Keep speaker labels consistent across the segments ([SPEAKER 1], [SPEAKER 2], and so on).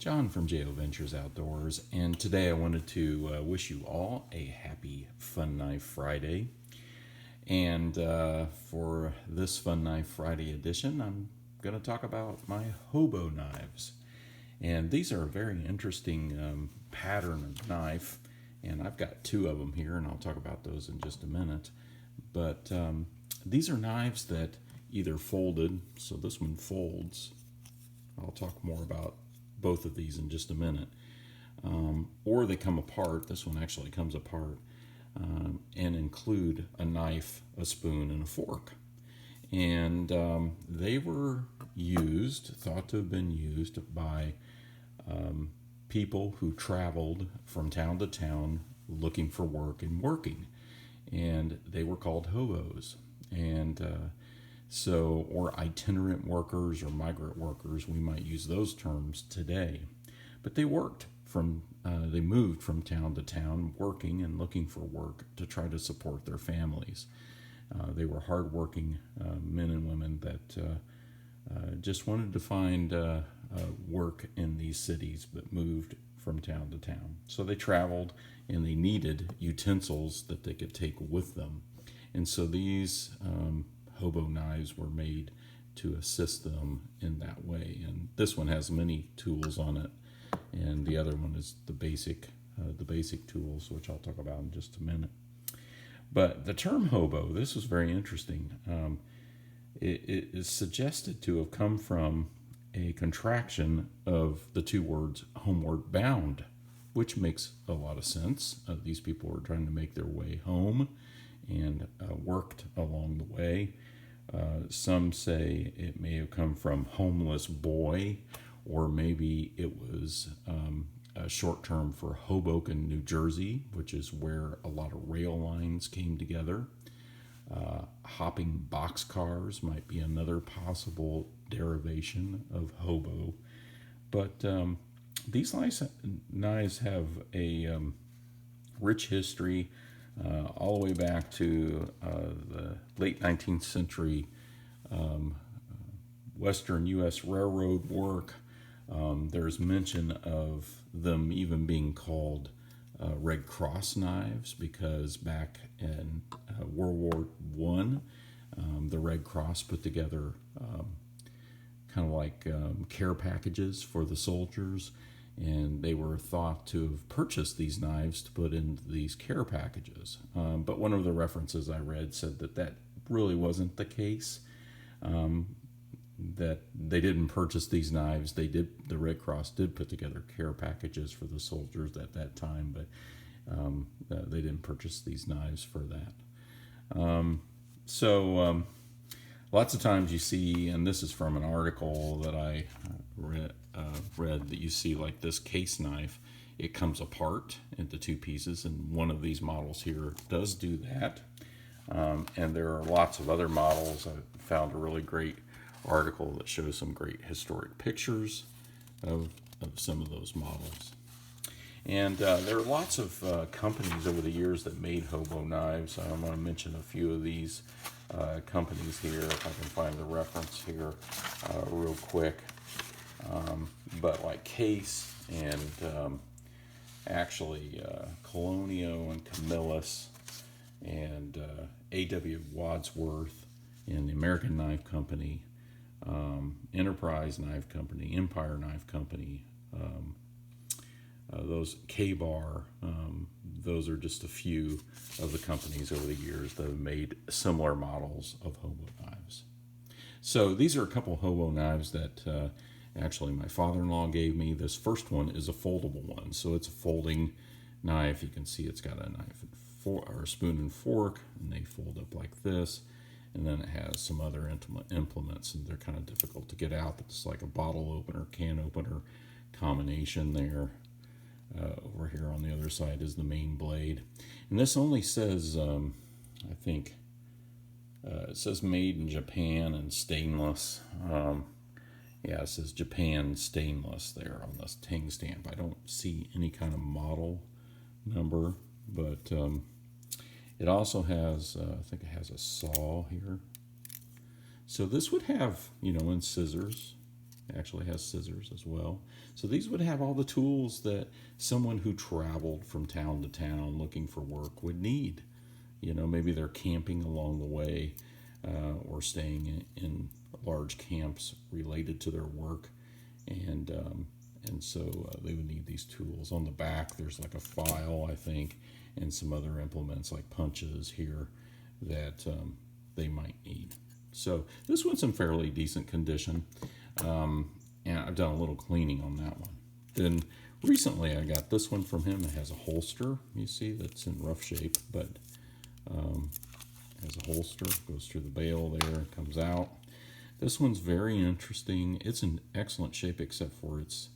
[SPEAKER 1] John from JO Ventures Outdoors, and today I wanted to wish you all a happy Fun Knife Friday. And for this Fun Knife Friday edition, I'm going to talk about my Hobo knives. And these are a very interesting pattern of knife, and I've got two of them here, and I'll talk about those in just a minute. But these are knives that either folded, so this one folds. I'll talk more about both of these in just a minute. Or they come apart. This one actually comes apart and include a knife, a spoon, and a fork. And they were thought to have been used by people who traveled from town to town looking for work and working. And they were called hobos. And or itinerant workers or migrant workers, we might use those terms today. But they they moved from town to town working and looking for work to try to support their families. They were hardworking men and women that just wanted to find work in these cities, but moved from town to town. So they traveled and they needed utensils that they could take with them. And so these hobo knives were made to assist them in that way. And this one has many tools on it, and the other one is the basic tools, which I'll talk about in just a minute. But the term hobo, this was very interesting. It is suggested to have come from a contraction of the two words homeward bound, which makes a lot of sense. These people were trying to make their way home and worked along the way. Some say it may have come from homeless boy, or maybe it was a short term for Hoboken, New Jersey, which is where a lot of rail lines came together. Hopping boxcars might be another possible derivation of hobo. But these knives have a rich history. All the way back to the late 19th century Western U.S. railroad work. There's mention of them even being called Red Cross knives, because back in World War I, the Red Cross put together kind of like care packages for the soldiers, and they were thought to have purchased these knives to put in these care packages. But one of the references I read said that really wasn't the case, that they didn't purchase these knives. The Red Cross did put together care packages for the soldiers at that time, but they didn't purchase these knives for that. Lots of times you see, and this is from an article that I read, that you see like this case knife, it comes apart into two pieces, and one of these models here does do that. And there are lots of other models. I found a really great article that shows some great historic pictures of some of those models. And there are lots of companies over the years that made hobo knives. I'm going to mention a few of these companies here, if I can find the reference here real quick. But like Case and actually Colonio and Camillus and A.W. Wadsworth and the American Knife Company, Enterprise Knife Company, Empire Knife Company, those K-Bar, those are just a few of the companies over the years that have made similar models of hobo knives. So these are a couple of knives that actually my father-in-law gave me. This first one is a foldable one, so it's a folding knife. You can see it's got a knife and or a spoon and fork, and they fold up like this. And then it has some other implements, and they're kind of difficult to get out. It's like a bottle opener, can opener combination there. Over here on the other side is the main blade. And this only says, I think, it says made in Japan and stainless. It says Japan stainless there on this Ting stamp. I don't see any kind of model number, but it also has, I think it has a saw here. So this would have, and scissors It actually has scissors as well. So these would have all the tools that someone who traveled from town to town looking for work would need. You know, maybe they're camping along the way, or staying in large camps related to their work, and so they would need these tools. On the back, there's like a file, I think, and some other implements like punches here that they might need. So this one's in fairly decent condition, and I've done a little cleaning on that one. Then recently I got this one from him. It has a holster, you see, that's in rough shape, but has a holster, goes through the bail there, comes out. This one's very interesting. It's in excellent shape except for its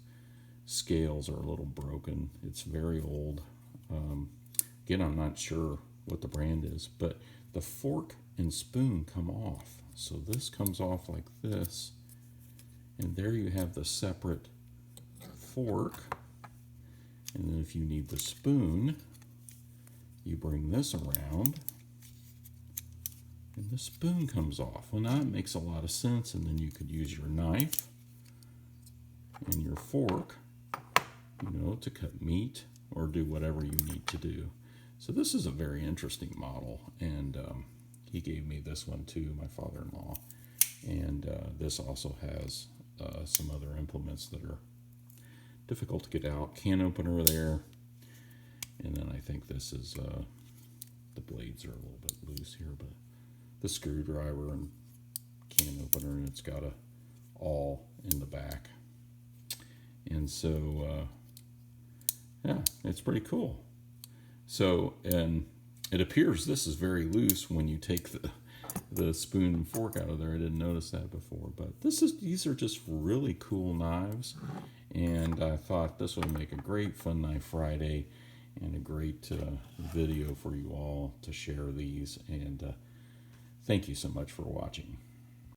[SPEAKER 1] scales are a little broken. It's very old. Again, I'm not sure what the brand is, but the fork and spoon come off. So this comes off like this, and there you have the separate fork. And then if you need the spoon, you bring this around, and the spoon comes off. Well, now it makes a lot of sense, and then you could use your knife and your fork, you know, to cut meat or do whatever you need to do. So this is a very interesting model, and he gave me this one too, my father-in-law. And this also has some other implements that are difficult to get out. Can opener there, and then I think this is, the blades are a little bit loose here, but the screwdriver and can opener, and it's got a awl in the back. And so, yeah, it's pretty cool. So, and it appears this is very loose when you take the spoon and fork out of there. I didn't notice that before, but these are just really cool knives, and I thought this would make a great Fun Knife Friday and a great video for you all to share these. And thank you so much for watching.